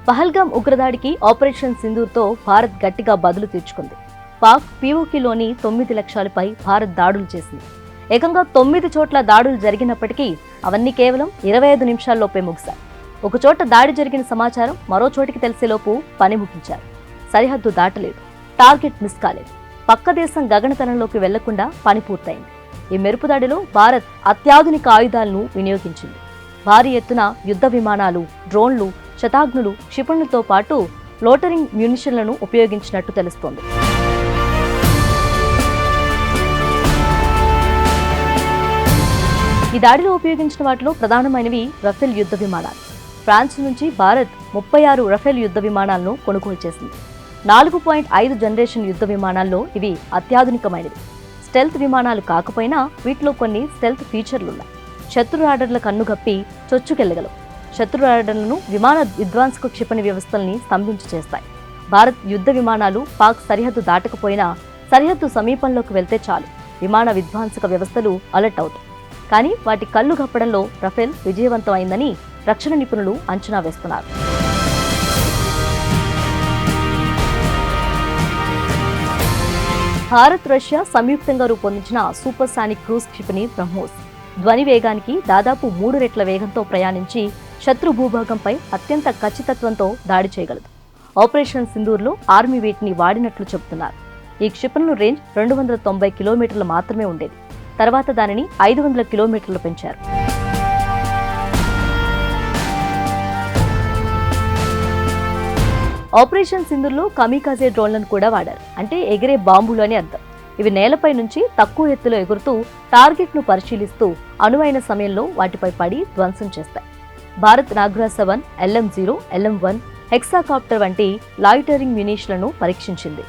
Pahalgam ఉగ్రదాడికి operation సింధూర్తో Bharat గట్టిగా బదులు తీర్చుకుంది. పాక్ పీఓకేలోని 9 లక్ష్యాలపై భారత్ దాడులు చేసింది. ఏకంగా 9 చోట్ల దాడులు జరిగినప్పటికీ అవన్నీ కేవలం 25 నిమిషాల్లోపే ముగిశాయి. ఒకచోట దాడి జరిగిన సమాచారం మరో చోటికి తెలిసేలోపు పని ముగించారు. సరిహద్దు దాటలేదు, టార్గెట్ మిస్ కాలేదు, పక్క దేశం గగనతలంలోకి వెళ్లకుండా పని పూర్తయింది. ఈ మెరుపు దాడిలో భారత్ అత్యాధునిక ఆయుధాలను వినియోగించింది. భారీ ఎత్తున యుద్ధ విమానాలు, డ్రోన్లు, శతాగ్నులు, క్షిపణులతో పాటు లోటరింగ్ మ్యునిషన్లను ఉపయోగించినట్టు తెలుస్తోంది. ఈ దాడిలో ఉపయోగించిన వాటిలో ప్రధానమైనవి రఫేల్ యుద్ధ విమానాలు. ఫ్రాన్స్ నుంచి భారత్ 36 రఫేల్ యుద్ధ విమానాలను కొనుగోలు చేసింది. 4.5 జనరేషన్ యుద్ధ విమానాల్లో ఇవి అత్యాధునికమైనవి. స్టెల్త్ విమానాలు కాకపోయినా వీటిలో కొన్ని స్టెల్త్ ఫీచర్లున్నాయి. శత్రు రాడర్ల కన్నుగప్పి చొచ్చుకెళ్లగలవు. శత్రు రాడర్లను విమాన విధ్వంసక క్షిపణి వ్యవస్థల్ని స్తంభించి చేస్తాయి. భారత్ యుద్ధ విమానాలు పాక్ సరిహద్దు దాటకపోయినా సరిహద్దు సమీపంలోకి వెళ్తే చాలు విమాన విధ్వంసక వ్యవస్థలు అలర్ట్ అవుతాయి. కానీ వాటి కళ్ళు గప్పడంలో రఫేల్ విజయవంతమైందని రక్షణ నిపుణులు అంచనా వేస్తున్నారు. భారత్, రష్యా సంయుక్తంగా రూపొందించిన సూపర్సానిక్ క్రూజ్ క్షిపణి బ్రహ్మోస్ ధ్వని వేగానికి దాదాపు 3 రెట్ల వేగంతో ప్రయాణించి శత్రు భూభాగంపై అత్యంత ఖచ్చితత్వంతో దాడి చేయగలదు. ఆపరేషన్ సింధూర్లో ఆర్మీ వీటిని వాడినట్లు చెబుతున్నారు. ఈ క్షిపణుల రేంజ్ 290 కిలోమీటర్లు మాత్రమే ఉండేది. తర్వాత దానిని 500 కిలోమీటర్లు పెంచారు. ఆపరేషన్ సింధూర్లో కమికాజే డ్రోన్లను కూడా వాడారు. అంటే ఎగిరే బాంబులు అని అర్థం. ఇవి నేలపై నుంచి తక్కువ ఎత్తులో ఎగురుతూ టార్గెట్ను పరిశీలిస్తూ అనువైన సమయంలో వాటిపై పడి ధ్వంసం చేస్తాయి. భారత్ నాగ్రా-7, LM-0, LM-1, హెక్సాకాప్టర్ వంటి లాయిటరింగ్ మ్యునిషన్లను పరీక్షించింది.